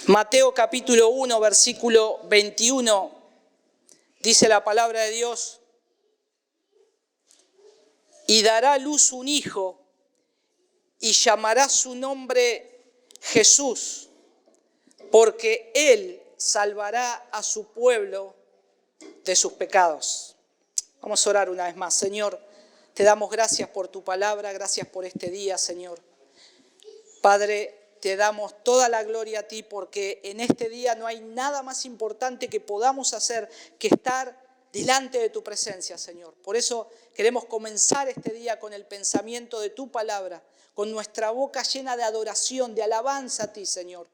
Mateo capítulo 1, versículo 21, dice la palabra de Dios: y dará a luz un hijo, y llamará su nombre Jesús, porque él salvará a su pueblo de sus pecados. Vamos a orar una vez más. Señor, te damos gracias por tu palabra, gracias por este día, Señor. Padre, te damos toda la gloria a ti, porque en este día no hay nada más importante que podamos hacer que estar delante de tu presencia, Señor. Por eso queremos comenzar este día con el pensamiento de tu palabra, con nuestra boca llena de adoración, de alabanza a ti, Señor.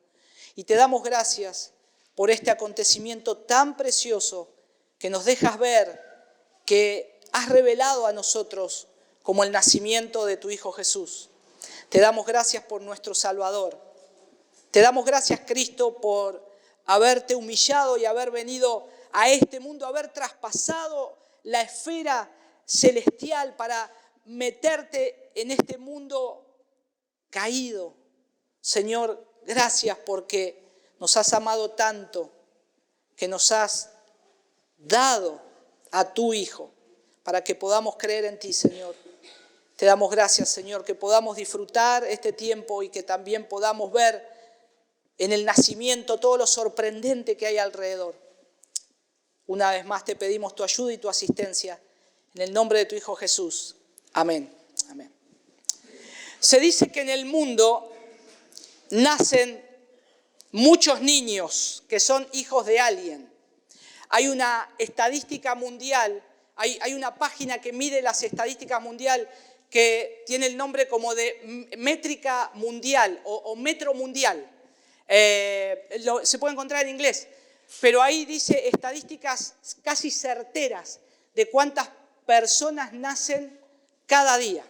Y te damos gracias por este acontecimiento tan precioso que nos dejas ver, que has revelado a nosotros como el nacimiento de tu Hijo Jesús. Te damos gracias por nuestro Salvador. Te damos gracias, Cristo, por haberte humillado y haber venido a este mundo, haber traspasado la esfera celestial para meterte en este mundo caído. Señor, gracias porque nos has amado tanto, que nos has dado a tu Hijo para que podamos creer en ti, Señor. Te damos gracias, Señor, que podamos disfrutar este tiempo y que también podamos ver en el nacimiento todo lo sorprendente que hay alrededor. Una vez más te pedimos tu ayuda y tu asistencia en el nombre de tu Hijo Jesús. Amén. Amén. Se dice que en el mundo nacen muchos niños que son hijos de alguien. Hay una estadística mundial, hay una página que mide las estadísticas mundial que tiene el nombre como de métrica mundial o metro mundial. Se puede encontrar en inglés, pero ahí dice estadísticas casi certeras de cuántas personas nacen cada día.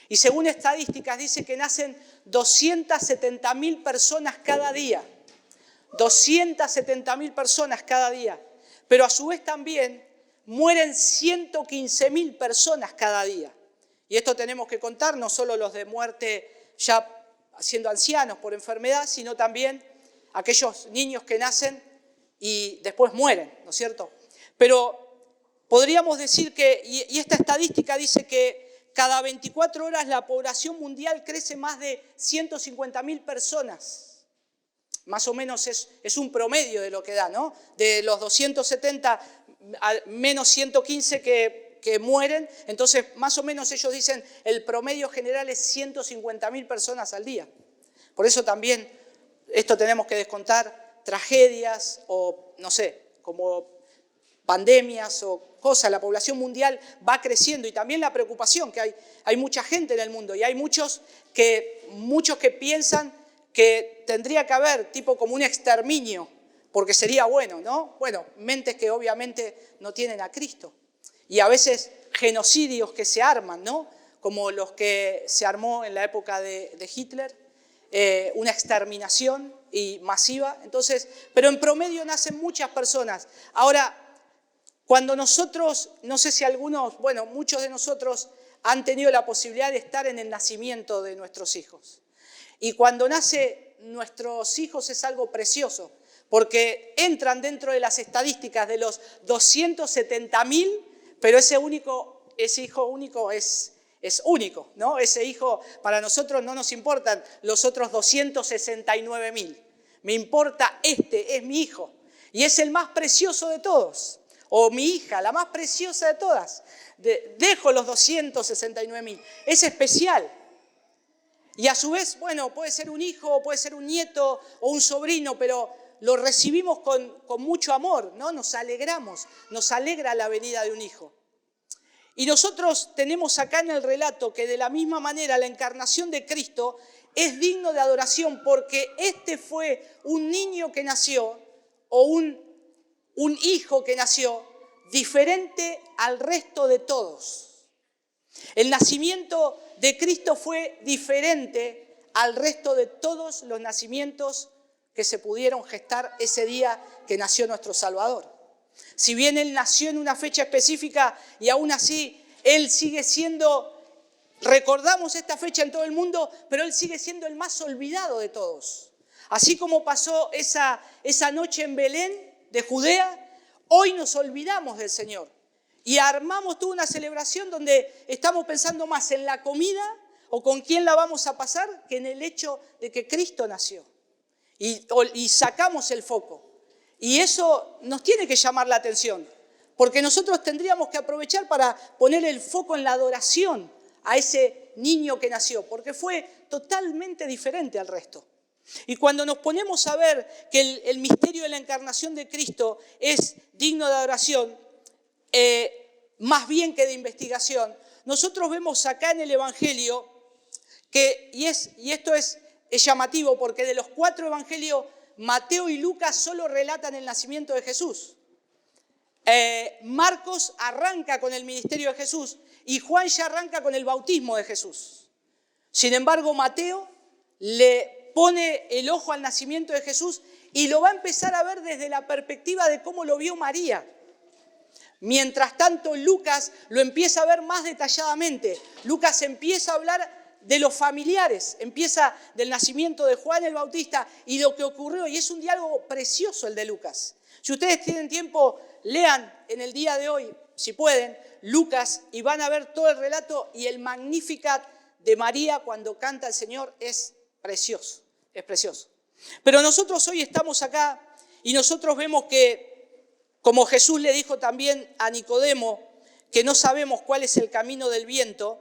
Y según estadísticas dice que nacen 270.000 personas cada día. 270.000 personas cada día. Pero a su vez también mueren 115.000 personas cada día. Y esto tenemos que contar, no solo los de muerte ya siendo ancianos por enfermedad, sino también aquellos niños que nacen y después mueren, ¿no es cierto? Pero podríamos decir que, y esta estadística dice que cada 24 horas la población mundial crece más de 150.000 personas. Más o menos es un promedio de lo que da, ¿no? De los 270 a menos 115 que mueren, entonces más o menos ellos dicen el promedio general es 150.000 personas al día. Por eso también esto tenemos que descontar tragedias o no sé, como pandemias o cosas. La población mundial va creciendo y también la preocupación que hay mucha gente en el mundo y hay muchos que piensan que tendría que haber tipo como un exterminio porque sería bueno, ¿no? Bueno, mentes que obviamente no tienen a Cristo. Y a veces genocidios que se arman, ¿no? Como los que se armó en la época de Hitler, una exterminación y masiva. Entonces, pero en promedio nacen muchas personas. Ahora, cuando nosotros, no sé si algunos, bueno, muchos de nosotros han tenido la posibilidad de estar en el nacimiento de nuestros hijos. Y cuando nacen nuestros hijos es algo precioso, porque entran dentro de las estadísticas de los 270.000, pero ese hijo único es único, ¿no? Ese hijo, para nosotros no nos importan los otros 269.000. Me importa este, es mi hijo. Y es el más precioso de todos. O mi hija, la más preciosa de todas. Dejo los 269.000. Es especial. Y a su vez, bueno, puede ser un hijo, puede ser un nieto o un sobrino, pero lo recibimos con mucho amor, ¿no? Nos alegramos, nos alegra la venida de un hijo. Y nosotros tenemos acá en el relato que de la misma manera la encarnación de Cristo es digno de adoración porque este fue un niño que nació o un hijo que nació diferente al resto de todos. El nacimiento de Cristo fue diferente al resto de todos los nacimientos que se pudieron gestar ese día que nació nuestro Salvador. Si bien Él nació en una fecha específica y aún así Él sigue siendo, recordamos esta fecha en todo el mundo, pero Él sigue siendo el más olvidado de todos. Así como pasó esa noche en Belén de Judea, hoy nos olvidamos del Señor y armamos toda una celebración donde estamos pensando más en la comida o con quién la vamos a pasar que en el hecho de que Cristo nació. Y sacamos el foco. Y eso nos tiene que llamar la atención, porque nosotros tendríamos que aprovechar para poner el foco en la adoración a ese niño que nació, porque fue totalmente diferente al resto. Y cuando nos ponemos a ver que el misterio de la encarnación de Cristo es digno de adoración, más bien que de investigación, nosotros vemos acá en el Evangelio que, y esto es llamativo, porque de los 4 evangelios, Mateo y Lucas solo relatan el nacimiento de Jesús. Marcos arranca con el ministerio de Jesús y Juan ya arranca con el bautismo de Jesús. Sin embargo, Mateo le pone el ojo al nacimiento de Jesús y lo va a empezar a ver desde la perspectiva de cómo lo vio María. Mientras tanto, Lucas lo empieza a ver más detalladamente. Lucas empieza a hablar de los familiares, empieza del nacimiento de Juan el Bautista y lo que ocurrió, y es un diálogo precioso el de Lucas. Si ustedes tienen tiempo, lean en el día de hoy, si pueden, Lucas, y van a ver todo el relato, y el Magnificat de María cuando canta el Señor es precioso, es precioso. Pero nosotros hoy estamos acá y nosotros vemos que, como Jesús le dijo también a Nicodemo, que no sabemos cuál es el camino del viento,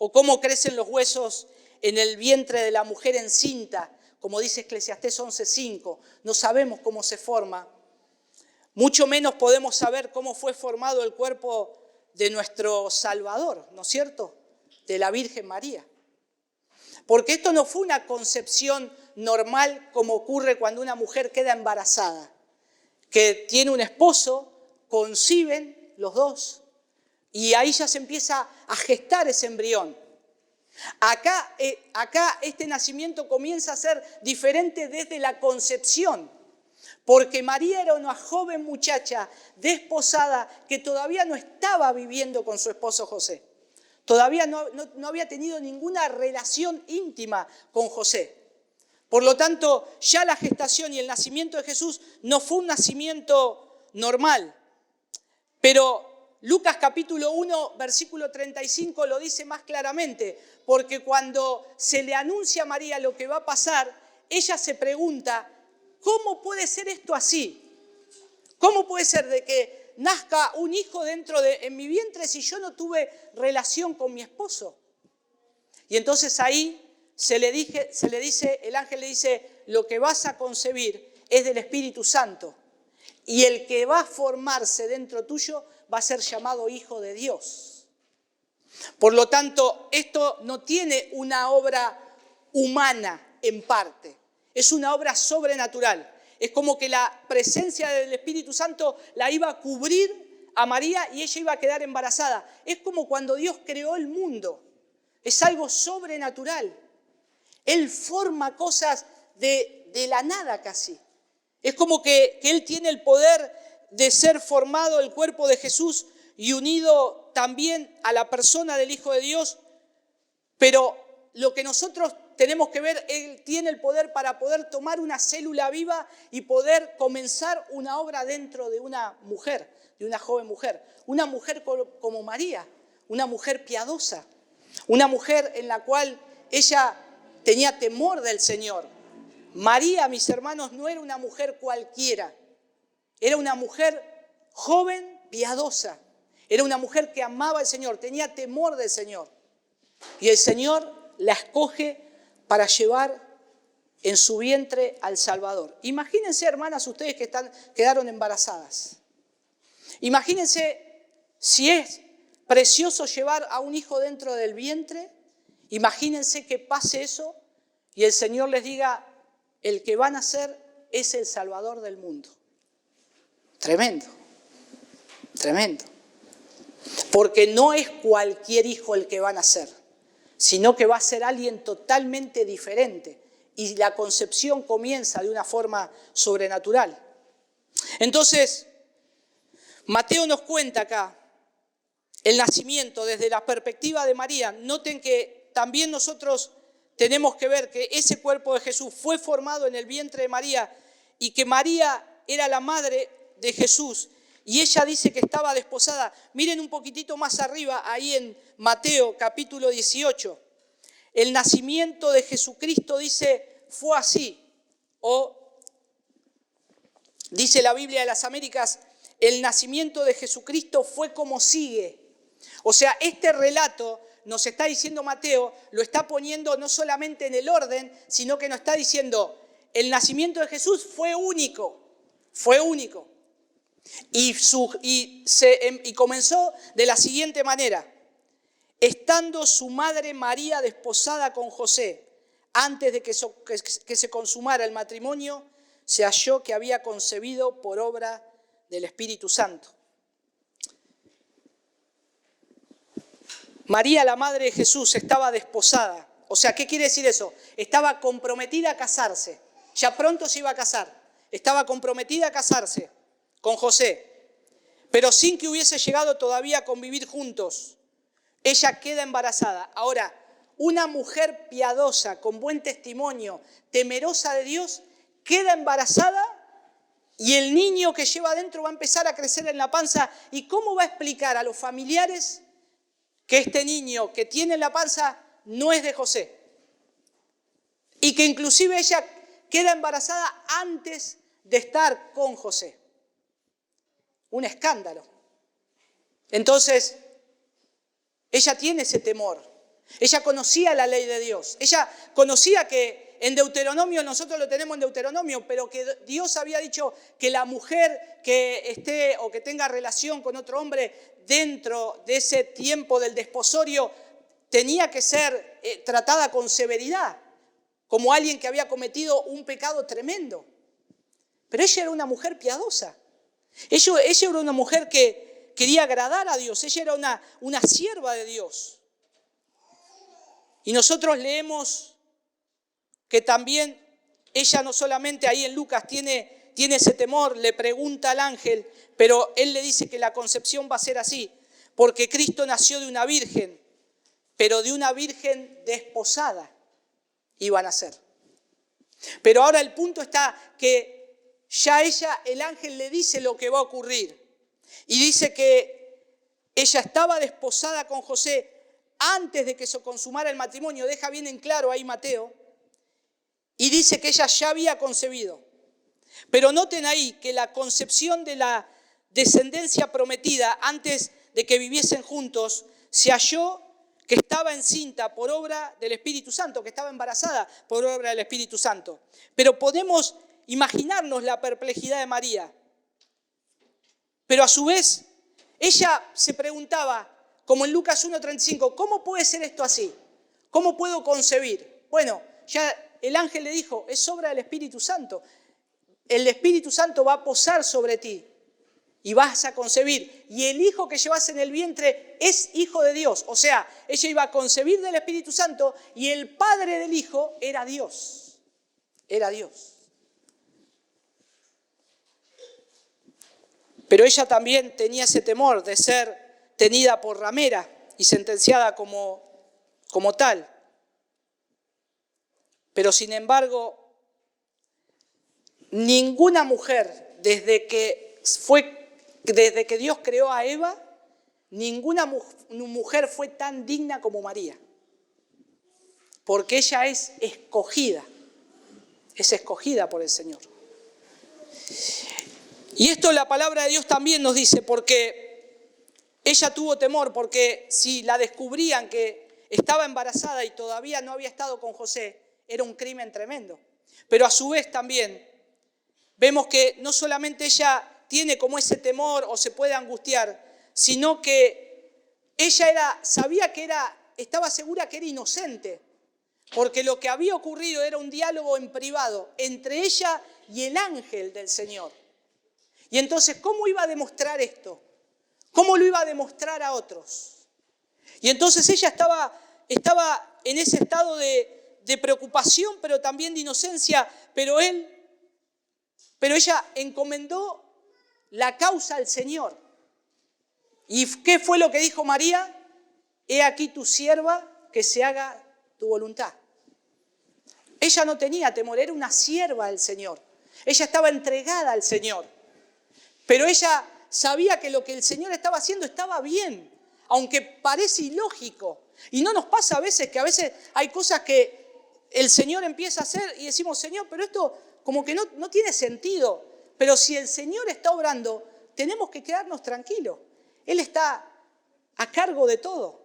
o cómo crecen los huesos en el vientre de la mujer encinta, como dice Eclesiastés 11:5. No sabemos cómo se forma. Mucho menos podemos saber cómo fue formado el cuerpo de nuestro Salvador, ¿no es cierto? De la Virgen María. Porque esto no fue una concepción normal como ocurre cuando una mujer queda embarazada, que tiene un esposo, conciben los dos, y ahí ya se empieza a gestar ese embrión. Acá este nacimiento comienza a ser diferente desde la concepción, porque María era una joven muchacha desposada que todavía no estaba viviendo con su esposo José. Todavía no había tenido ninguna relación íntima con José. Por lo tanto, ya la gestación y el nacimiento de Jesús no fue un nacimiento normal, pero Lucas capítulo 1, versículo 35 lo dice más claramente, porque cuando se le anuncia a María lo que va a pasar, ella se pregunta, ¿cómo puede ser esto así? ¿Cómo puede ser de que nazca un hijo en mi vientre si yo no tuve relación con mi esposo? Y entonces ahí el ángel le dice, lo que vas a concebir es del Espíritu Santo, y el que va a formarse dentro tuyo va a ser llamado Hijo de Dios. Por lo tanto, esto no tiene una obra humana en parte, es una obra sobrenatural. Es como que la presencia del Espíritu Santo la iba a cubrir a María y ella iba a quedar embarazada. Es como cuando Dios creó el mundo, es algo sobrenatural. Él forma cosas de la nada casi. Es como que Él tiene el poder de ser formado el cuerpo de Jesús y unido también a la persona del Hijo de Dios, pero lo que nosotros tenemos que ver, Él tiene el poder para poder tomar una célula viva y poder comenzar una obra dentro de una mujer, de una joven mujer. Una mujer como María, una mujer piadosa, una mujer en la cual ella tenía temor del Señor. María, mis hermanos, no era una mujer cualquiera. Era una mujer joven, piadosa. Era una mujer que amaba al Señor, tenía temor del Señor. Y el Señor la escoge para llevar en su vientre al Salvador. Imagínense, hermanas, ustedes que quedaron embarazadas. Imagínense si es precioso llevar a un hijo dentro del vientre. Imagínense que pase eso y el Señor les diga, el que va a nacer es el Salvador del mundo. Tremendo, tremendo. Porque no es cualquier hijo el que va a nacer, sino que va a ser alguien totalmente diferente. Y la concepción comienza de una forma sobrenatural. Entonces, Mateo nos cuenta acá el nacimiento desde la perspectiva de María. Noten que también nosotros tenemos que ver que ese cuerpo de Jesús fue formado en el vientre de María y que María era la madre de Jesús. Y ella dice que estaba desposada. Miren un poquitito más arriba, ahí en Mateo capítulo 18. El nacimiento de Jesucristo, dice, fue así. O dice la Biblia de las Américas, el nacimiento de Jesucristo fue como sigue. O sea, este relato nos está diciendo Mateo, lo está poniendo no solamente en el orden, sino que nos está diciendo, el nacimiento de Jesús fue único. Fue único. Y comenzó de la siguiente manera. Estando su madre María desposada con José, antes de que se consumara el matrimonio, se halló que había concebido por obra del Espíritu Santo. María, la madre de Jesús, estaba desposada. O sea, ¿qué quiere decir eso? Estaba comprometida a casarse. Ya pronto se iba a casar. Estaba comprometida a casarse con José, pero sin que hubiese llegado todavía a convivir juntos. Ella queda embarazada. Ahora, una mujer piadosa, con buen testimonio, temerosa de Dios, queda embarazada y el niño que lleva adentro va a empezar a crecer en la panza. ¿Y cómo va a explicar a los familiares que este niño que tiene en la panza no es de José? Y que inclusive ella queda embarazada antes de estar con José. Un escándalo. Entonces, ella tiene ese temor. Ella conocía la ley de Dios. Ella conocía que en Deuteronomio, nosotros lo tenemos en Deuteronomio, pero que Dios había dicho que la mujer que esté o que tenga relación con otro hombre dentro de ese tiempo del desposorio tenía que ser tratada con severidad, como alguien que había cometido un pecado tremendo. Pero ella era una mujer piadosa. Ella era una mujer que quería agradar a Dios. Ella era una sierva de Dios. Y nosotros leemos que también ella no solamente ahí en Lucas tiene ese temor, le pregunta al ángel, pero él le dice que la concepción va a ser así, porque Cristo nació de una virgen, pero de una virgen desposada iba a nacer. Pero ahora el punto está que ya el ángel le dice lo que va a ocurrir. Y dice que ella estaba desposada con José antes de que se consumara el matrimonio. Deja bien en claro ahí Mateo. Y dice que ella ya había concebido. Pero noten ahí que la concepción de la descendencia prometida antes de que viviesen juntos, se halló que estaba encinta por obra del Espíritu Santo, que estaba embarazada por obra del Espíritu Santo. Pero podemos imaginarnos la perplejidad de María. Pero a su vez, ella se preguntaba, como en Lucas 1:35, ¿cómo puede ser esto así? ¿Cómo puedo concebir? Bueno, ya el ángel le dijo, es obra del Espíritu Santo. El Espíritu Santo va a posar sobre ti y vas a concebir. Y el hijo que llevas en el vientre es hijo de Dios. O sea, ella iba a concebir del Espíritu Santo y el padre del hijo era Dios. Era Dios. Pero ella también tenía ese temor de ser tenida por ramera y sentenciada como tal. Pero sin embargo, ninguna mujer, desde que Dios creó a Eva, ninguna mujer fue tan digna como María. Porque ella es escogida por el Señor. Y esto la palabra de Dios también nos dice, porque ella tuvo temor, porque si la descubrían que estaba embarazada y todavía no había estado con José, era un crimen tremendo. Pero a su vez también vemos que no solamente ella tiene como ese temor o se puede angustiar, sino que ella estaba segura que era inocente, porque lo que había ocurrido era un diálogo en privado entre ella y el ángel del Señor. Y entonces, ¿cómo iba a demostrar esto? ¿Cómo lo iba a demostrar a otros? Y entonces ella estaba en ese estado de preocupación, pero también de inocencia, pero ella encomendó la causa al Señor. ¿Y qué fue lo que dijo María? He aquí tu sierva, que se haga tu voluntad. Ella no tenía temor, era una sierva del Señor. Ella estaba entregada al Señor. Pero ella sabía que lo que el Señor estaba haciendo estaba bien, aunque parece ilógico. Y no nos pasa a veces que a veces hay cosas que el Señor empieza a hacer y decimos, Señor, pero esto como que no tiene sentido. Pero si el Señor está obrando, tenemos que quedarnos tranquilos. Él está a cargo de todo.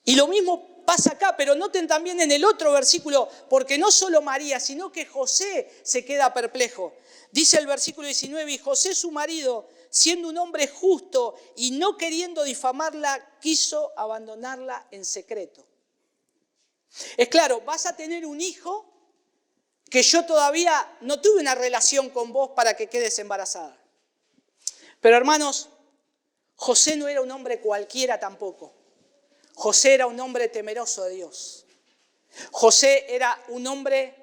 Y lo mismo pasa acá, pero noten también en el otro versículo, porque no solo María, sino que José se queda perplejo. Dice el versículo 19, y José su marido, siendo un hombre justo y no queriendo difamarla, quiso abandonarla en secreto. Es claro, vas a tener un hijo que yo todavía no tuve una relación con vos para que quedes embarazada. Pero hermanos, José no era un hombre cualquiera tampoco. José era un hombre temeroso de Dios. José era un hombre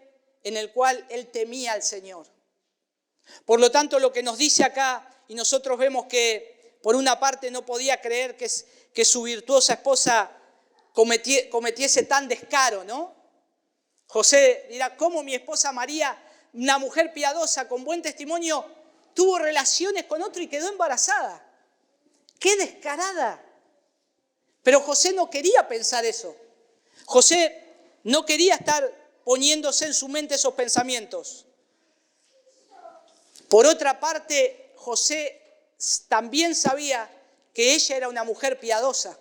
en el cual él temía al Señor. Por lo tanto, lo que nos dice acá, y nosotros vemos que por una parte no podía creer que su virtuosa esposa cometiese tan descaro, ¿no? José dirá, ¿cómo mi esposa María, una mujer piadosa con buen testimonio, tuvo relaciones con otro y quedó embarazada? ¡Qué descarada! Pero José no quería pensar eso. José no quería estar poniéndose en su mente esos pensamientos. Por otra parte, José también sabía que ella era una mujer piadosa.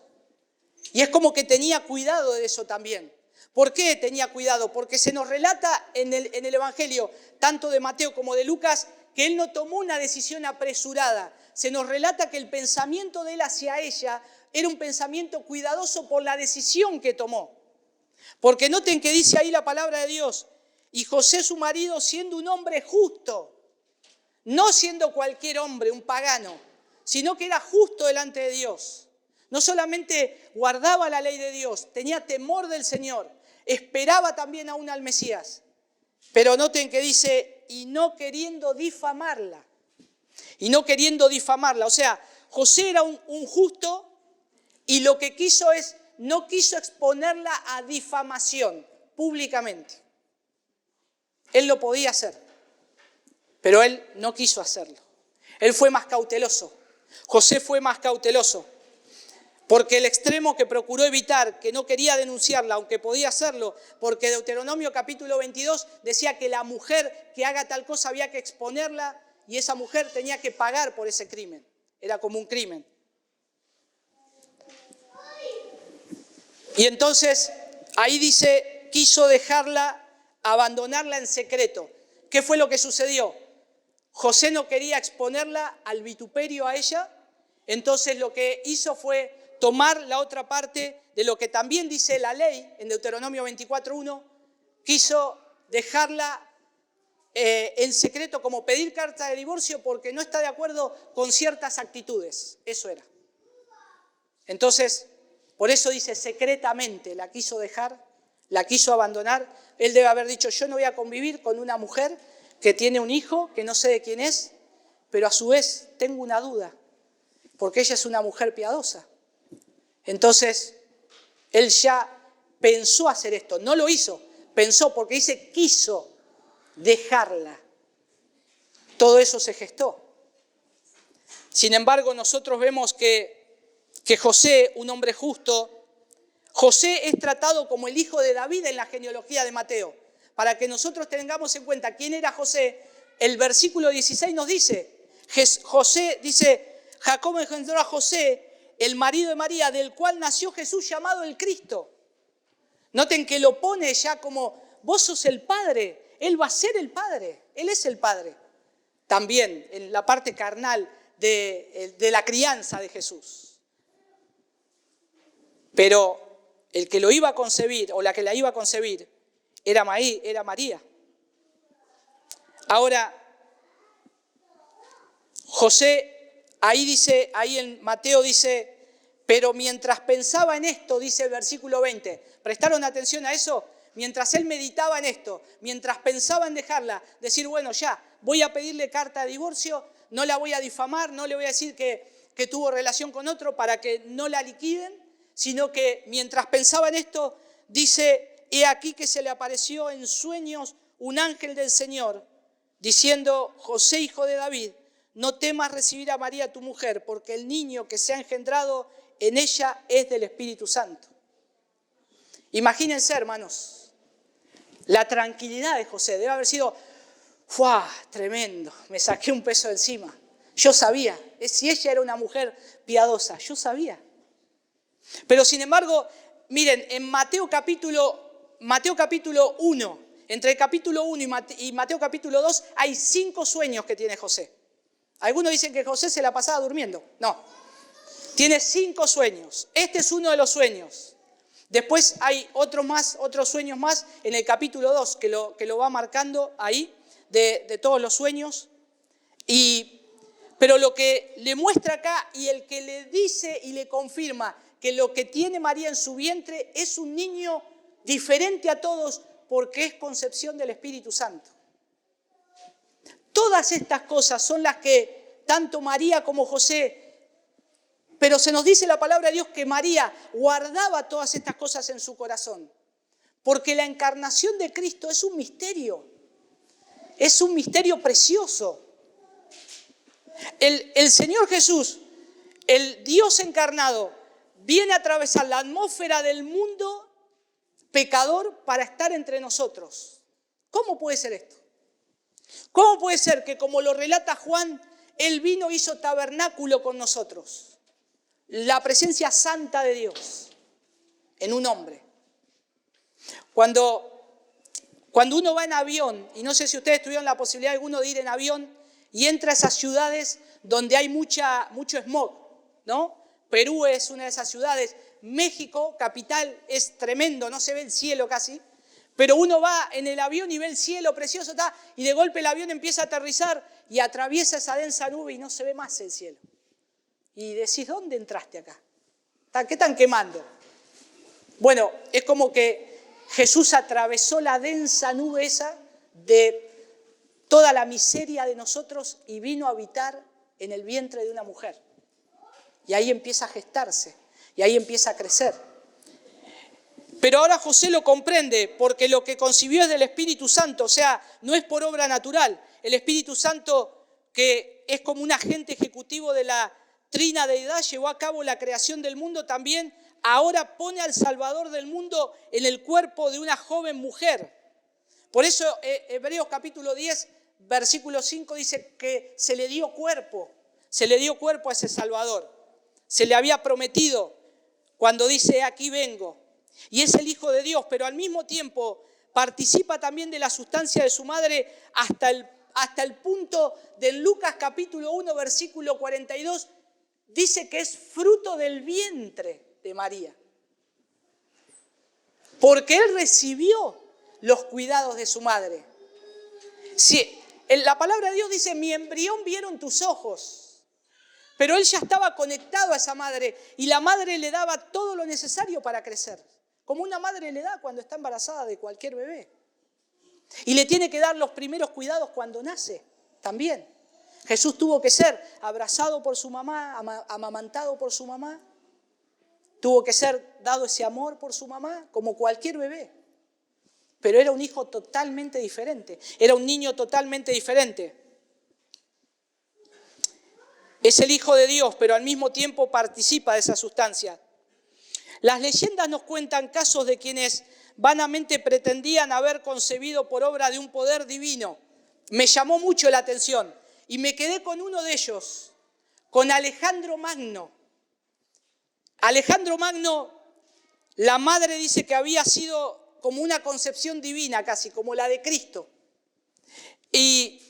Y es como que tenía cuidado de eso también. ¿Por qué tenía cuidado? Porque se nos relata en el Evangelio, tanto de Mateo como de Lucas, que él no tomó una decisión apresurada. Se nos relata que el pensamiento de él hacia ella era un pensamiento cuidadoso por la decisión que tomó. Porque noten que dice ahí la palabra de Dios, y José su marido siendo un hombre justo, no siendo cualquier hombre, un pagano, sino que era justo delante de Dios. No solamente guardaba la ley de Dios, tenía temor del Señor, esperaba también aún al Mesías. Pero noten que dice, y no queriendo difamarla. Y no queriendo difamarla. O sea, José era un justo y lo que quiso es, no quiso exponerla a difamación públicamente. Él lo podía hacer, pero él no quiso hacerlo. Él fue más cauteloso. José fue más cauteloso. Porque el extremo que procuró evitar, que no quería denunciarla, aunque podía hacerlo, porque Deuteronomio capítulo 22 decía que la mujer que haga tal cosa había que exponerla y esa mujer tenía que pagar por ese crimen. Era como un crimen. Y entonces, ahí dice, quiso dejarla, abandonarla en secreto. ¿Qué fue lo que sucedió? José no quería exponerla al vituperio a ella, entonces lo que hizo fue tomar la otra parte de lo que también dice la ley en Deuteronomio 24:1, quiso dejarla en secreto, como pedir carta de divorcio porque no está de acuerdo con ciertas actitudes. Eso era. Entonces, por eso dice secretamente, la quiso dejar, la quiso abandonar. Él debe haber dicho, yo no voy a convivir con una mujer que tiene un hijo, que no sé de quién es, pero a su vez tengo una duda, porque ella es una mujer piadosa. Entonces, él ya pensó hacer esto, no lo hizo, pensó, porque dice quiso dejarla. Todo eso se gestó. Sin embargo, nosotros vemos que José, un hombre justo, José es tratado como el hijo de David en la genealogía de Mateo. Para que nosotros tengamos en cuenta quién era José, el versículo 16 nos dice, José dice, Jacob engendró a José, el marido de María, del cual nació Jesús llamado el Cristo. Noten que lo pone ya como, vos sos el Padre, Él va a ser el Padre, Él es el Padre. También en la parte carnal de la crianza de Jesús. Pero el que lo iba a concebir, o la que la iba a concebir, era María. Ahora, José, ahí en Mateo dice, pero mientras pensaba en esto, dice el versículo 20, ¿prestaron atención a eso? Mientras él meditaba en esto, mientras pensaba en dejarla, decir, bueno, ya, voy a pedirle carta de divorcio, no la voy a difamar, no le voy a decir que tuvo relación con otro para que no la liquiden, sino que mientras pensaba en esto, dice he aquí que se le apareció en sueños un ángel del Señor, diciendo, José, hijo de David, no temas recibir a María tu mujer, porque el niño que se ha engendrado en ella es del Espíritu Santo. Imagínense, hermanos, la tranquilidad de José. Debe haber sido, ¡fua! Tremendo, me saqué un peso de encima. Yo sabía, si ella era una mujer piadosa, yo sabía. Pero sin embargo, miren, en Mateo capítulo 1, entre el capítulo 1 y Mateo capítulo 2, hay 5 sueños que tiene José. Algunos dicen que José se la pasaba durmiendo. No, tiene 5 sueños. Este es uno de los sueños. Después hay otros sueños más en el capítulo 2 que lo va marcando ahí, de todos los sueños. Pero lo que le muestra acá y el que le dice y le confirma que lo que tiene María en su vientre es un niño diferente a todos porque es concepción del Espíritu Santo. Todas estas cosas son las que tanto María como José, pero se nos dice la palabra de Dios que María guardaba todas estas cosas en su corazón, porque la encarnación de Cristo es un misterio precioso. El Señor Jesús, el Dios encarnado, viene a atravesar la atmósfera del mundo pecador para estar entre nosotros. ¿Cómo puede ser esto? ¿Cómo puede ser que, como lo relata Juan, Él vino e hizo tabernáculo con nosotros? La presencia santa de Dios en un hombre. Cuando uno va en avión, y no sé si ustedes tuvieron la posibilidad alguno de ir en avión, y entra a esas ciudades donde hay mucho smog, ¿no? Perú es una de esas ciudades. México, capital, es tremendo, no se ve el cielo casi. Pero uno va en el avión y ve el cielo precioso, y de golpe el avión empieza a aterrizar y atraviesa esa densa nube y no se ve más el cielo. Y decís, ¿dónde entraste acá? ¿Qué están quemando? Bueno, es como que Jesús atravesó la densa nube esa de toda la miseria de nosotros y vino a habitar en el vientre de una mujer. Y ahí empieza a gestarse, y ahí empieza a crecer. Pero ahora José lo comprende, porque lo que concibió es del Espíritu Santo, o sea, no es por obra natural. El Espíritu Santo, que es como un agente ejecutivo de la trina deidad, llevó a cabo la creación del mundo también, ahora pone al Salvador del mundo en el cuerpo de una joven mujer. Por eso Hebreos capítulo 10, versículo 5 dice que se le dio cuerpo a ese Salvador. Se le había prometido cuando dice, aquí vengo. Y es el Hijo de Dios, pero al mismo tiempo participa también de la sustancia de su madre hasta el punto de Lucas capítulo 1, versículo 42, dice que es fruto del vientre de María. Porque él recibió los cuidados de su madre. Si, la palabra de Dios dice, mi embrión vieron tus ojos. Pero él ya estaba conectado a esa madre y la madre le daba todo lo necesario para crecer. Como una madre le da cuando está embarazada de cualquier bebé. Y le tiene que dar los primeros cuidados cuando nace también. Jesús tuvo que ser abrazado por su mamá, amamantado por su mamá. Tuvo que ser dado ese amor por su mamá como cualquier bebé. Pero era un hijo totalmente diferente. Era un niño totalmente diferente. Es el Hijo de Dios, pero al mismo tiempo participa de esa sustancia. Las leyendas nos cuentan casos de quienes vanamente pretendían haber concebido por obra de un poder divino. Me llamó mucho la atención y me quedé con uno de ellos, con Alejandro Magno. Alejandro Magno, la madre dice que había sido como una concepción divina casi, como la de Cristo. Y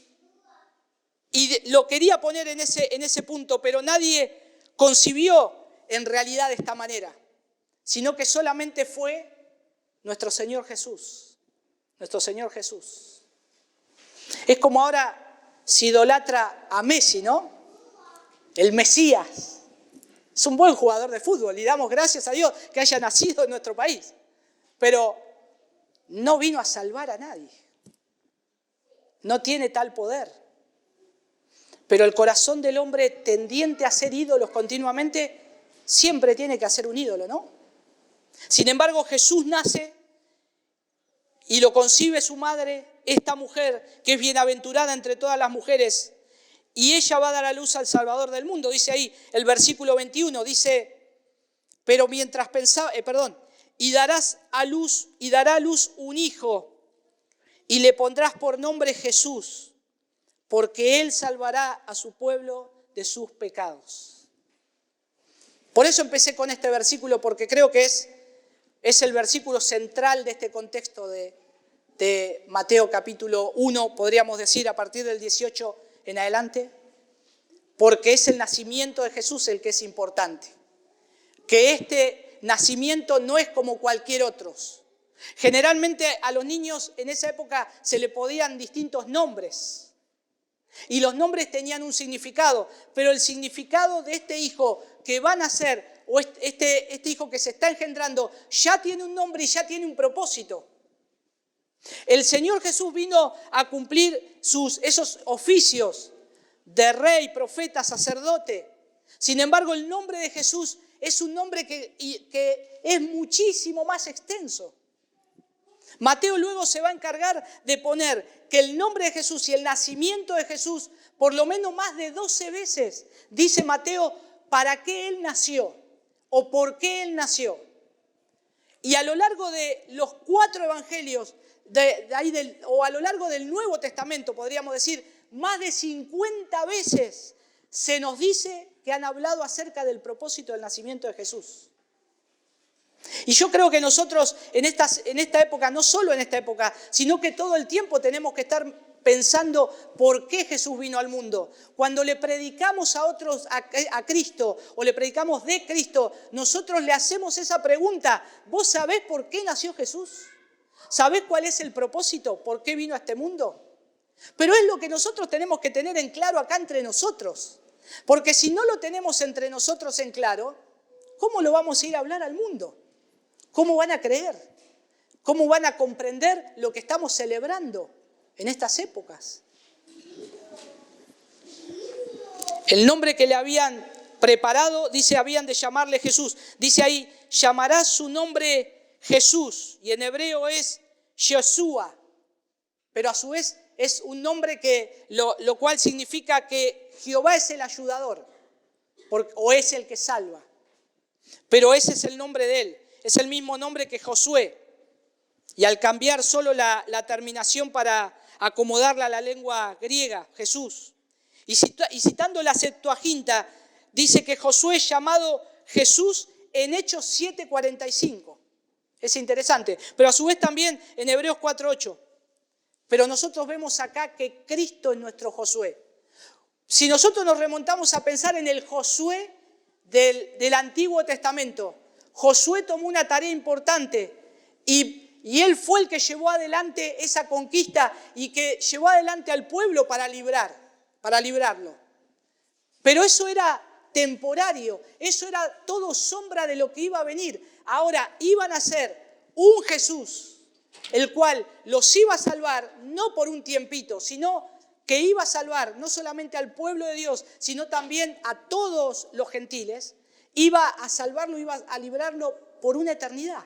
lo quería poner en ese punto, pero nadie concibió en realidad de esta manera, sino que solamente fue nuestro Señor Jesús. Nuestro Señor Jesús. Es como ahora se idolatra a Messi, ¿no? El Mesías. Es un buen jugador de fútbol y damos gracias a Dios que haya nacido en nuestro país. Pero no vino a salvar a nadie. No tiene tal poder. Pero el corazón del hombre tendiente a ser ídolos continuamente, siempre tiene que hacer un ídolo, ¿no? Sin embargo, Jesús nace y lo concibe su madre, esta mujer que es bienaventurada entre todas las mujeres, y ella va a dar a luz al Salvador del mundo. Dice ahí el versículo 21, dice, pero mientras pensaba, y dará a luz un hijo, y le pondrás por nombre Jesús, porque él salvará a su pueblo de sus pecados. Por eso empecé con este versículo, porque creo que es el versículo central de este contexto de Mateo capítulo 1, podríamos decir a partir del 18 en adelante, porque es el nacimiento de Jesús el que es importante. Que este nacimiento no es como cualquier otro. Generalmente a los niños en esa época se le podían distintos nombres. Y los nombres tenían un significado, pero el significado de este hijo que va a nacer, o este hijo que se está engendrando, ya tiene un nombre y ya tiene un propósito. El Señor Jesús vino a cumplir esos oficios de rey, profeta, sacerdote. Sin embargo, el nombre de Jesús es un nombre que es muchísimo más extenso. Mateo luego se va a encargar de poner que el nombre de Jesús y el nacimiento de Jesús, por lo menos más de 12 veces, dice Mateo, para qué Él nació o por qué Él nació. Y a lo largo de los 4 evangelios, o a lo largo del Nuevo Testamento, podríamos decir, más de 50 veces se nos dice que han hablado acerca del propósito del nacimiento de Jesús. Y yo creo que nosotros en esta época, no solo en esta época, sino que todo el tiempo tenemos que estar pensando por qué Jesús vino al mundo. Cuando le predicamos a otros a Cristo o le predicamos de Cristo, nosotros le hacemos esa pregunta: ¿vos sabés por qué nació Jesús? ¿Sabés cuál es el propósito? ¿Por qué vino a este mundo? Pero es lo que nosotros tenemos que tener en claro acá entre nosotros. Porque si no lo tenemos entre nosotros en claro, ¿cómo lo vamos a ir a hablar al mundo? ¿Cómo van a creer? ¿Cómo van a comprender lo que estamos celebrando en estas épocas? El nombre que le habían preparado, dice, habían de llamarle Jesús. Dice ahí, llamará su nombre Jesús, y en hebreo es Yeshua, pero a su vez es un nombre lo cual significa que Jehová es el ayudador, o es el que salva. Pero ese es el nombre de él, es el mismo nombre que Josué. Y al cambiar solo la terminación para acomodarla a la lengua griega, Jesús. Y citando la Septuaginta, dice que Josué es llamado Jesús en Hechos 7:45. Es interesante, pero a su vez también en Hebreos 4:8. Pero nosotros vemos acá que Cristo es nuestro Josué. Si nosotros nos remontamos a pensar en el Josué del Antiguo Testamento, Josué tomó una tarea importante y él fue el que llevó adelante esa conquista y que llevó adelante al pueblo para librarlo. Pero eso era temporario, eso era todo sombra de lo que iba a venir. Ahora iban a ser un Jesús, el cual los iba a salvar no por un tiempito, sino que iba a salvar no solamente al pueblo de Dios, sino también a todos los gentiles. Iba a salvarlo, iba a librarlo por una eternidad.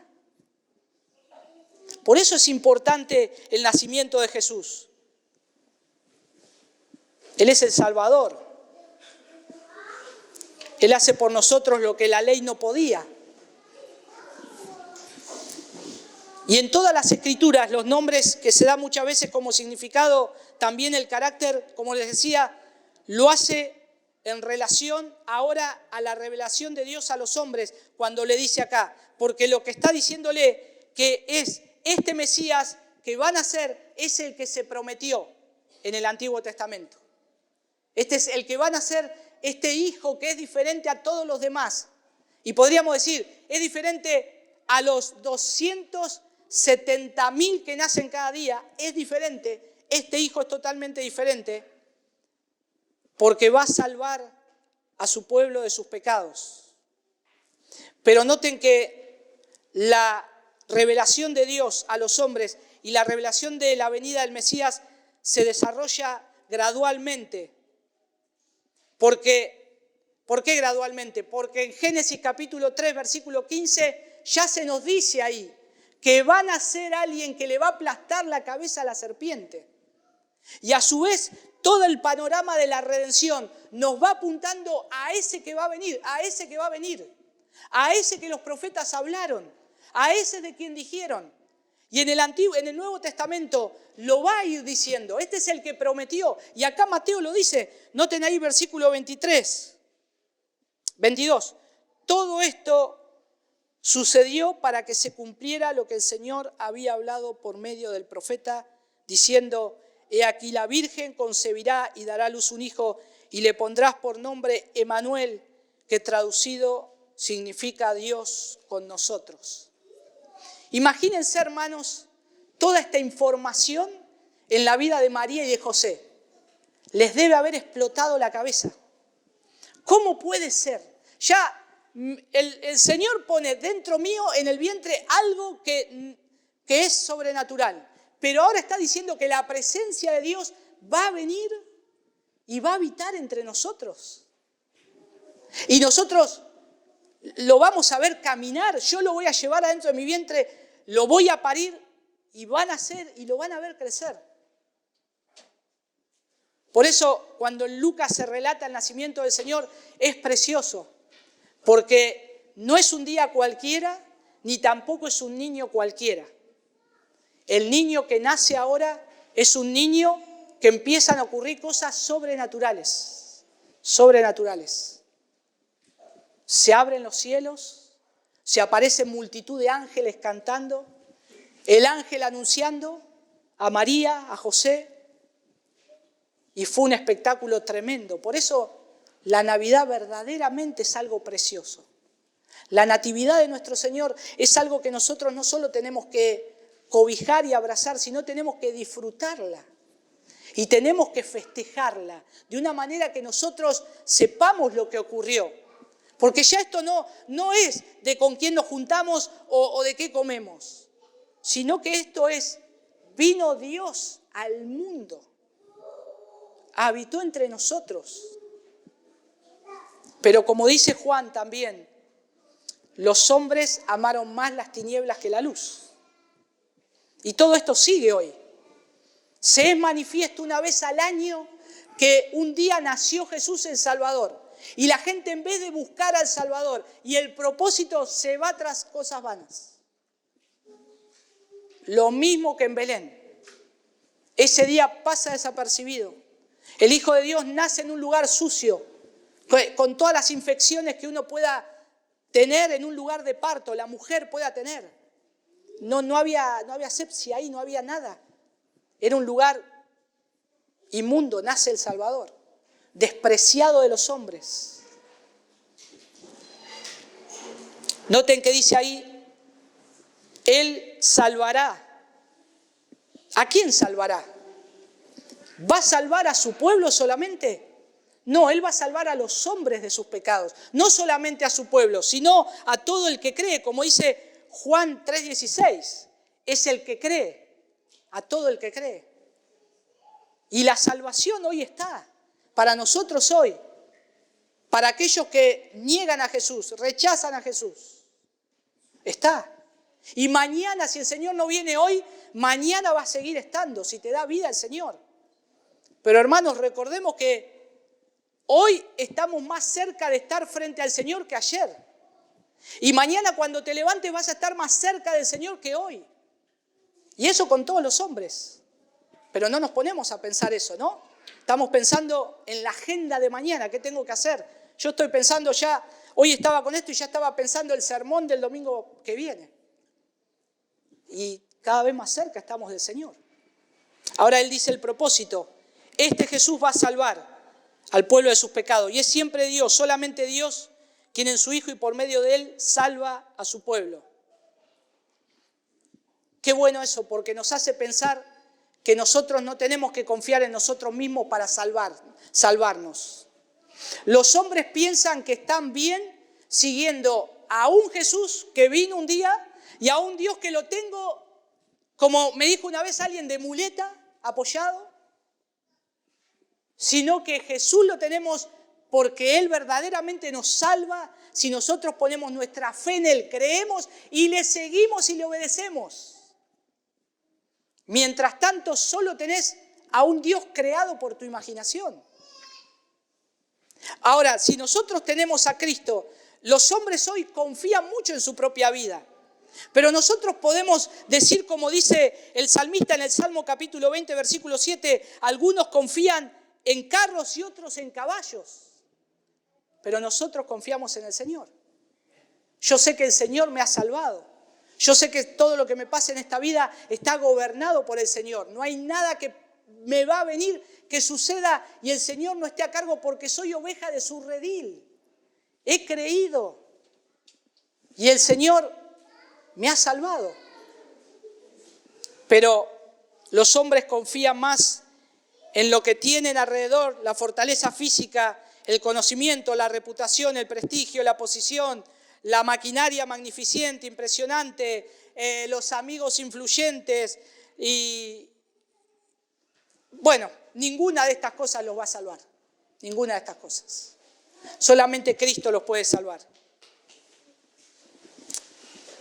Por eso es importante el nacimiento de Jesús. Él es el Salvador. Él hace por nosotros lo que la ley no podía. Y en todas las escrituras, los nombres que se dan muchas veces como significado, también el carácter, como les decía, lo hace en relación ahora a la revelación de Dios a los hombres, cuando le dice acá, porque lo que está diciéndole que es este Mesías que va a nacer es el que se prometió en el Antiguo Testamento. Este es el que va a nacer, este hijo que es diferente a todos los demás. Y podríamos decir, es diferente a los 270.000 que nacen cada día, es diferente. Este hijo es totalmente diferente porque va a salvar a su pueblo de sus pecados. Pero noten que la revelación de Dios a los hombres y la revelación de la venida del Mesías se desarrolla gradualmente. ¿Por qué gradualmente? Porque en Génesis capítulo 3, versículo 15, ya se nos dice ahí que van a ser alguien que le va a aplastar la cabeza a la serpiente. Y a su vez, todo el panorama de la redención nos va apuntando a ese que va a venir, a ese que va a venir, a ese que los profetas hablaron, a ese de quien dijeron. Y en el Nuevo Testamento lo va a ir diciendo. Este es el que prometió. Y acá Mateo lo dice. Noten ahí versículo 22. Todo esto sucedió para que se cumpliera lo que el Señor había hablado por medio del profeta, diciendo: he aquí la Virgen concebirá y dará a luz un hijo, y le pondrás por nombre Emmanuel, que traducido significa Dios con nosotros. Imagínense, hermanos, toda esta información en la vida de María y de José. Les debe haber explotado la cabeza. ¿Cómo puede ser? Ya el Señor pone dentro mío, en el vientre, algo que es sobrenatural. Pero ahora está diciendo que la presencia de Dios va a venir y va a habitar entre nosotros. Y nosotros lo vamos a ver caminar. Yo lo voy a llevar adentro de mi vientre, lo voy a parir y van a nacer y lo van a ver crecer. Por eso, cuando en Lucas se relata el nacimiento del Señor, es precioso. Porque no es un día cualquiera, ni tampoco es un niño cualquiera. El niño que nace ahora es un niño que empiezan a ocurrir cosas sobrenaturales. Sobrenaturales. Se abren los cielos, se aparecen multitud de ángeles cantando, el ángel anunciando a María, a José, y fue un espectáculo tremendo. Por eso la Navidad verdaderamente es algo precioso. La natividad de nuestro Señor es algo que nosotros no solo tenemos que cobijar y abrazar, sino tenemos que disfrutarla. Y tenemos que festejarla de una manera que nosotros sepamos lo que ocurrió. Porque ya esto no es de con quién nos juntamos o de qué comemos, sino que esto es, vino Dios al mundo, habitó entre nosotros. Pero como dice Juan también, los hombres amaron más las tinieblas que la luz. Y todo esto sigue hoy. Se es manifiesto una vez al año que un día nació Jesús el Salvador. Y la gente, en vez de buscar al Salvador y el propósito, se va tras cosas vanas. Lo mismo que en Belén. Ese día pasa desapercibido. El Hijo de Dios nace en un lugar sucio, con todas las infecciones que uno pueda tener en un lugar de parto, la mujer pueda tener. No había asepsia ahí, no había nada. Era un lugar inmundo, nace el Salvador, despreciado de los hombres. Noten que dice ahí, Él salvará. ¿A quién salvará? ¿Va a salvar a su pueblo solamente? No, Él va a salvar a los hombres de sus pecados. No solamente a su pueblo, sino a todo el que cree. Como dice Juan 3:16, es el que cree, a todo el que cree. Y la salvación hoy está, para nosotros hoy, para aquellos que niegan a Jesús, rechazan a Jesús. Está. Y mañana, si el Señor no viene hoy, mañana va a seguir estando, si te da vida el Señor. Pero hermanos, recordemos que hoy estamos más cerca de estar frente al Señor que ayer. Y mañana cuando te levantes vas a estar más cerca del Señor que hoy. Y eso con todos los hombres. Pero no nos ponemos a pensar eso, ¿no? Estamos pensando en la agenda de mañana, ¿qué tengo que hacer? Yo estoy pensando ya, hoy estaba con esto y ya estaba pensando el sermón del domingo que viene. Y cada vez más cerca estamos del Señor. Ahora Él dice el propósito, este Jesús va a salvar al pueblo de sus pecados. Y es siempre Dios, solamente Dios, quien en su Hijo y por medio de Él salva a su pueblo. Qué bueno eso, porque nos hace pensar que nosotros no tenemos que confiar en nosotros mismos para salvarnos. Los hombres piensan que están bien siguiendo a un Jesús que vino un día y a un Dios que lo tengo, como me dijo una vez alguien, de muleta, apoyado, sino que Jesús lo tenemos porque Él verdaderamente nos salva si nosotros ponemos nuestra fe en Él, creemos y le seguimos y le obedecemos. Mientras tanto, solo tenés a un Dios creado por tu imaginación. Ahora, si nosotros tenemos a Cristo, los hombres hoy confían mucho en su propia vida. Pero nosotros podemos decir, como dice el salmista en el Salmo capítulo 20, versículo 7, algunos confían en carros y otros en caballos. Pero nosotros confiamos en el Señor. Yo sé que el Señor me ha salvado. Yo sé que todo lo que me pasa en esta vida está gobernado por el Señor. No hay nada que me va a venir que suceda y el Señor no esté a cargo porque soy oveja de su redil. He creído y el Señor me ha salvado. Pero los hombres confían más en lo que tienen alrededor, la fortaleza física, el conocimiento, la reputación, el prestigio, la posición, la maquinaria magnificente, impresionante, los amigos influyentes y, bueno, ninguna de estas cosas los va a salvar. Ninguna de estas cosas. Solamente Cristo los puede salvar.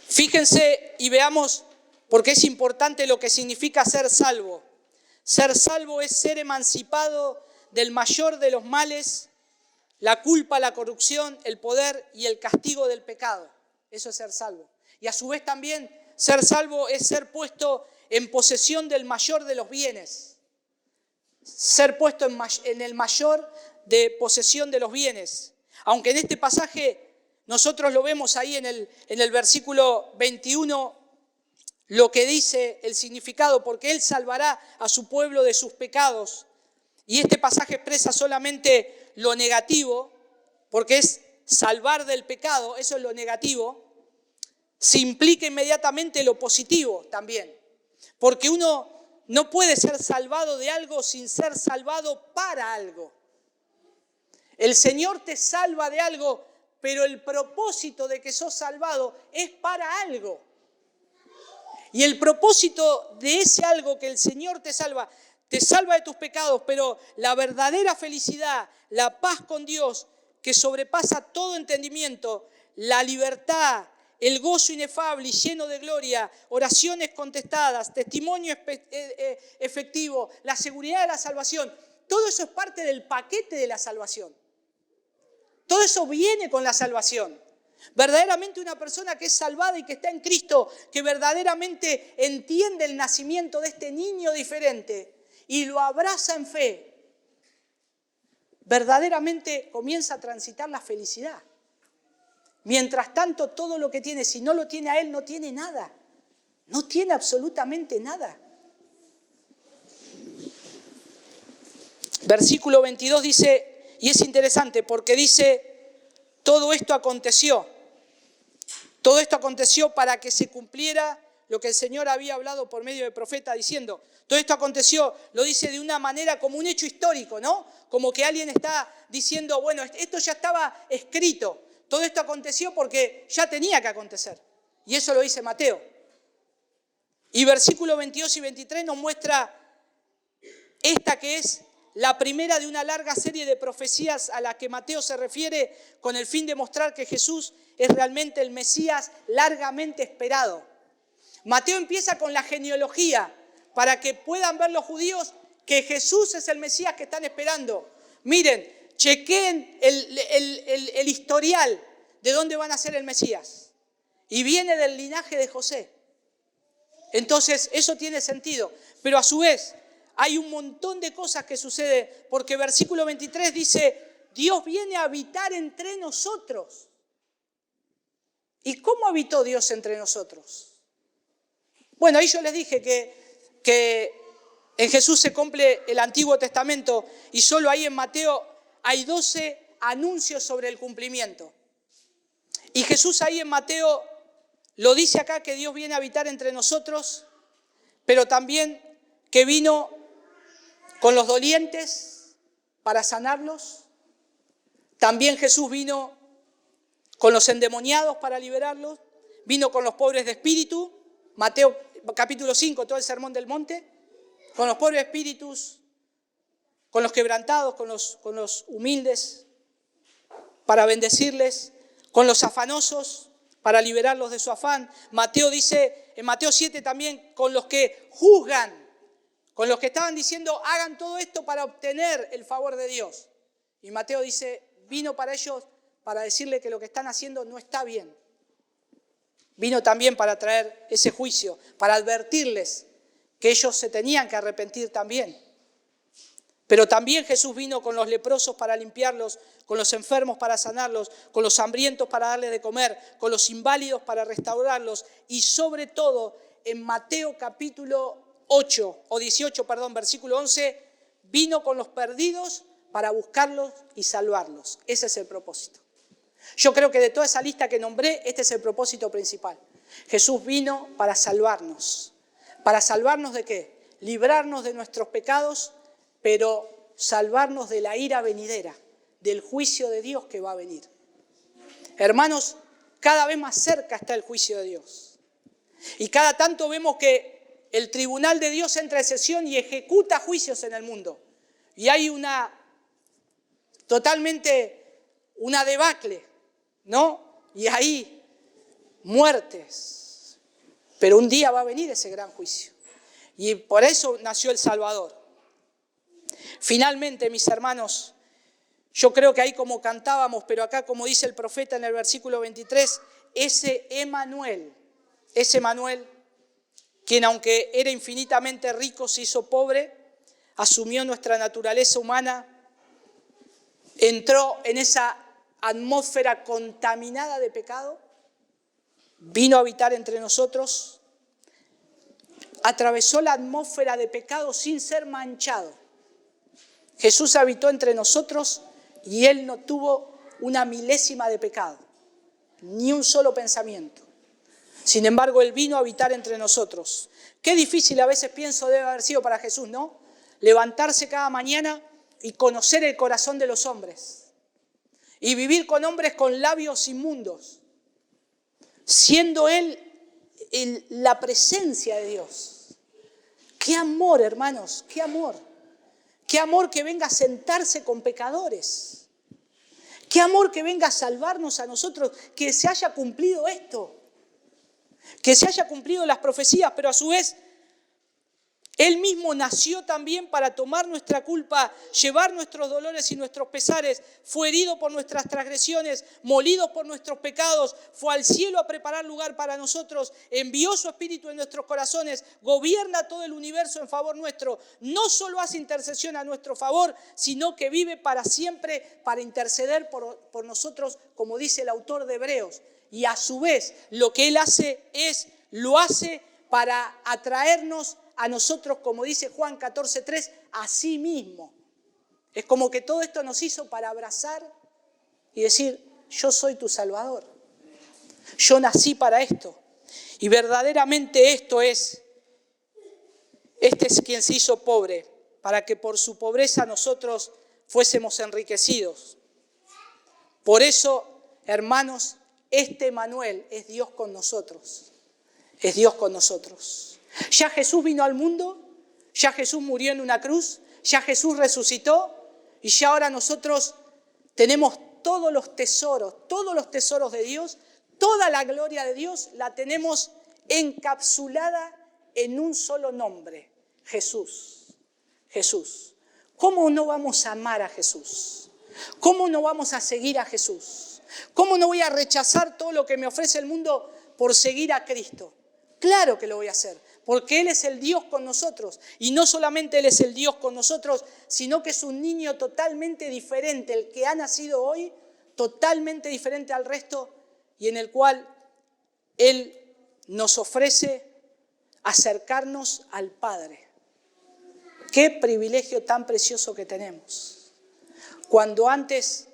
Fíjense y veamos por qué es importante lo que significa ser salvo. Ser salvo es ser emancipado del mayor de los males, la culpa, la corrupción, el poder y el castigo del pecado. Eso es ser salvo. Y a su vez también ser salvo es ser puesto en posesión del mayor de los bienes. Ser puesto en el mayor de posesión de los bienes. Aunque en este pasaje nosotros lo vemos ahí en el versículo 21, lo que dice el significado, porque Él salvará a su pueblo de sus pecados. Y este pasaje expresa solamente lo negativo, porque es salvar del pecado, eso es lo negativo. Se implica inmediatamente lo positivo también, porque uno no puede ser salvado de algo sin ser salvado para algo. El Señor te salva de algo, pero el propósito de que sos salvado es para algo. Y el propósito de ese algo que el Señor te salva de tus pecados, pero la verdadera felicidad, la paz con Dios, que sobrepasa todo entendimiento, la libertad, el gozo inefable y lleno de gloria, oraciones contestadas, testimonio efectivo, la seguridad de la salvación, todo eso es parte del paquete de la salvación. Todo eso viene con la salvación. Verdaderamente una persona que es salvada y que está en Cristo, que verdaderamente entiende el nacimiento de este niño diferente y lo abraza en fe, verdaderamente comienza a transitar la felicidad. Mientras tanto, todo lo que tiene, si no lo tiene a Él, no tiene nada. No tiene absolutamente nada. Versículo 22 dice, y es interesante porque dice, todo esto aconteció. Todo esto aconteció para que se cumpliera lo que el Señor había hablado por medio del profeta diciendo. Todo esto aconteció, lo dice de una manera como un hecho histórico, ¿no? Como que alguien está diciendo, bueno, esto ya estaba escrito. Todo esto aconteció porque ya tenía que acontecer. Y eso lo dice Mateo. Y versículos 22 y 23 nos muestra esta que es la primera de una larga serie de profecías a la que Mateo se refiere con el fin de mostrar que Jesús es realmente el Mesías largamente esperado. Mateo empieza con la genealogía para que puedan ver los judíos que Jesús es el Mesías que están esperando. Miren, chequeen el historial de dónde van a ser el Mesías. Y viene del linaje de José. Entonces, eso tiene sentido. Pero a su vez, hay un montón de cosas que suceden, porque versículo 23 dice, Dios viene a habitar entre nosotros. ¿Y cómo habitó Dios entre nosotros? Bueno, ahí yo les dije que en Jesús se cumple el Antiguo Testamento y solo ahí en Mateo hay 12 anuncios sobre el cumplimiento. Y Jesús ahí en Mateo lo dice acá que Dios viene a habitar entre nosotros, pero también que vino con los dolientes para sanarlos. También Jesús vino con los endemoniados para liberarlos. Vino con los pobres de espíritu. Mateo capítulo 5, todo el sermón del monte. Con los pobres de espíritus, con los quebrantados, con los humildes. para bendecirles, con los afanosos, para liberarlos de su afán. Mateo dice, en Mateo 7 también, con los que juzgan, con los que estaban diciendo, hagan todo esto para obtener el favor de Dios. Y Mateo dice, vino para ellos, para decirle que lo que están haciendo no está bien. Vino también para traer ese juicio, para advertirles que ellos se tenían que arrepentir también. Pero también Jesús vino con los leprosos para limpiarlos, con los enfermos para sanarlos, con los hambrientos para darles de comer, con los inválidos para restaurarlos y sobre todo en Mateo capítulo 18, versículo 11, vino con los perdidos para buscarlos y salvarlos. Ese es el propósito. Yo creo que de toda esa lista que nombré, este es el propósito principal. Jesús vino para salvarnos. ¿Para salvarnos de qué? Librarnos de nuestros pecados, pero salvarnos de la ira venidera, del juicio de Dios que va a venir. Hermanos, cada vez más cerca está el juicio de Dios. Y cada tanto vemos que el tribunal de Dios entra en sesión y ejecuta juicios en el mundo. Y hay una debacle, ¿no? Y ahí muertes. Pero un día va a venir ese gran juicio. Y por eso nació el Salvador. Finalmente, mis hermanos, yo creo que ahí como cantábamos, pero acá como dice el profeta en el versículo 23, ese Emanuel, quien aunque era infinitamente rico se hizo pobre, asumió nuestra naturaleza humana, entró en esa atmósfera contaminada de pecado, vino a habitar entre nosotros, atravesó la atmósfera de pecado sin ser manchado. Jesús habitó entre nosotros y Él no tuvo una milésima de pecado, ni un solo pensamiento. Sin embargo, Él vino a habitar entre nosotros. Qué difícil a veces pienso debe haber sido para Jesús, ¿no? Levantarse cada mañana y conocer el corazón de los hombres. Y vivir con hombres con labios inmundos. Siendo Él la presencia de Dios. ¡Qué amor, hermanos! ¡Qué amor! ¡Qué amor que venga a sentarse con pecadores! ¡Qué amor que venga a salvarnos a nosotros! Que se haya cumplido esto. Que se haya cumplido las profecías, pero a su vez Él mismo nació también para tomar nuestra culpa, llevar nuestros dolores y nuestros pesares. Fue herido por nuestras transgresiones, molido por nuestros pecados. Fue al cielo a preparar lugar para nosotros. Envió su Espíritu en nuestros corazones. Gobierna todo el universo en favor nuestro. No solo hace intercesión a nuestro favor, sino que vive para siempre para interceder por nosotros, como dice el autor de Hebreos. Y a su vez, lo que Él lo hace para atraernos a nosotros, como dice Juan 14:3, a sí mismo. Es como que todo esto nos hizo para abrazar y decir, yo soy tu Salvador. Yo nací para esto. Y verdaderamente este es quien se hizo pobre, para que por su pobreza nosotros fuésemos enriquecidos. Por eso, hermanos, este Emanuel es Dios con nosotros. Es Dios con nosotros. Ya Jesús vino al mundo, ya Jesús murió en una cruz, ya Jesús resucitó y ya ahora nosotros tenemos todos los tesoros de Dios, toda la gloria de Dios la tenemos encapsulada en un solo nombre, Jesús. Jesús. ¿Cómo no vamos a amar a Jesús? ¿Cómo no vamos a seguir a Jesús? ¿Cómo no voy a rechazar todo lo que me ofrece el mundo por seguir a Cristo? Claro que lo voy a hacer, porque Él es el Dios con nosotros. Y no solamente Él es el Dios con nosotros, sino que es un niño totalmente diferente, el que ha nacido hoy, totalmente diferente al resto, y en el cual Él nos ofrece acercarnos al Padre. Qué privilegio tan precioso que tenemos. Cuando antes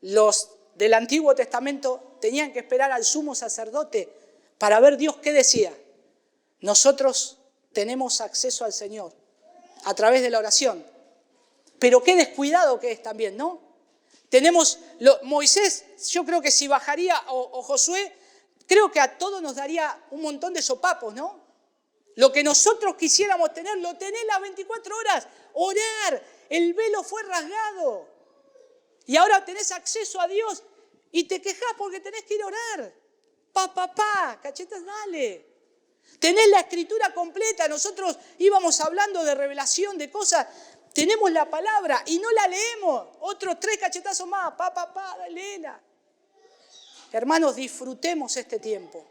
los del Antiguo Testamento tenían que esperar al sumo sacerdote para ver Dios qué decía. Nosotros tenemos acceso al Señor a través de la oración. Pero qué descuidado que es también, ¿no? Moisés, yo creo que si bajaría, o Josué, creo que a todos nos daría un montón de sopapos, ¿no? Lo que nosotros quisiéramos tener, lo tenés las 24 horas. Orar, el velo fue rasgado. Y ahora tenés acceso a Dios Y te quejás porque tenés que ir a orar. Cachetas, dale. Tenés la escritura completa. Nosotros íbamos hablando de revelación, de cosas. Tenemos la palabra y no la leemos. Otros 3 cachetazos más. Léela. Hermanos, disfrutemos este tiempo.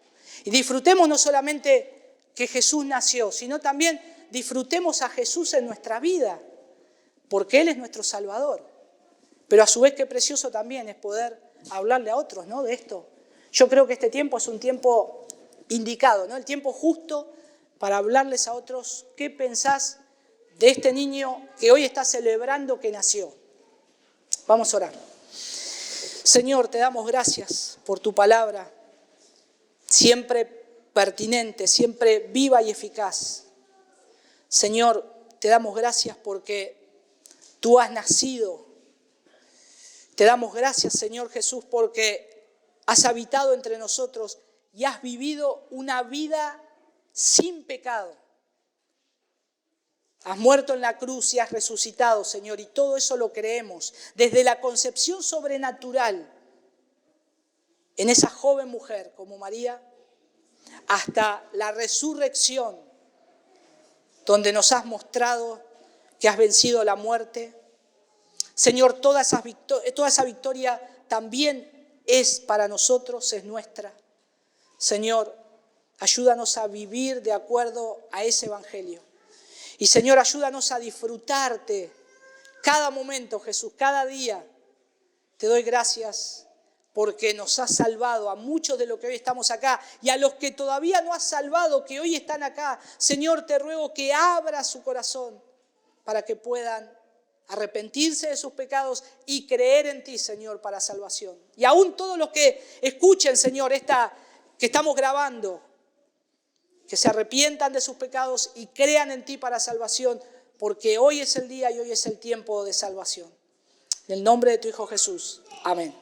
Y disfrutemos no solamente que Jesús nació, sino también disfrutemos a Jesús en nuestra vida. Porque Él es nuestro Salvador. Pero a su vez qué precioso también es poder hablarle a otros, ¿no? De esto. Yo creo que este tiempo es un tiempo indicado, ¿no? El tiempo justo para hablarles a otros qué pensás de este niño que hoy está celebrando que nació. Vamos a orar. Señor, te damos gracias por tu palabra, siempre pertinente, siempre viva y eficaz. Señor, te damos gracias porque tú has nacido. Te damos gracias, Señor Jesús, porque has habitado entre nosotros y has vivido una vida sin pecado. Has muerto en la cruz y has resucitado, Señor, y todo eso lo creemos. Desde la concepción sobrenatural en esa joven mujer como María, hasta la resurrección, donde nos has mostrado que has vencido la muerte. Señor, toda esa victoria también es para nosotros, es nuestra. Señor, ayúdanos a vivir de acuerdo a ese evangelio. Y Señor, ayúdanos a disfrutarte cada momento, Jesús, cada día. Te doy gracias porque nos has salvado a muchos de los que hoy estamos acá y a los que todavía no has salvado, que hoy están acá. Señor, te ruego que abras su corazón para que puedan arrepentirse de sus pecados y creer en ti, Señor, para salvación. Y aún todos los que escuchen, Señor, que estamos grabando, que se arrepientan de sus pecados y crean en ti para salvación, porque hoy es el día y hoy es el tiempo de salvación. En el nombre de tu Hijo Jesús. Amén.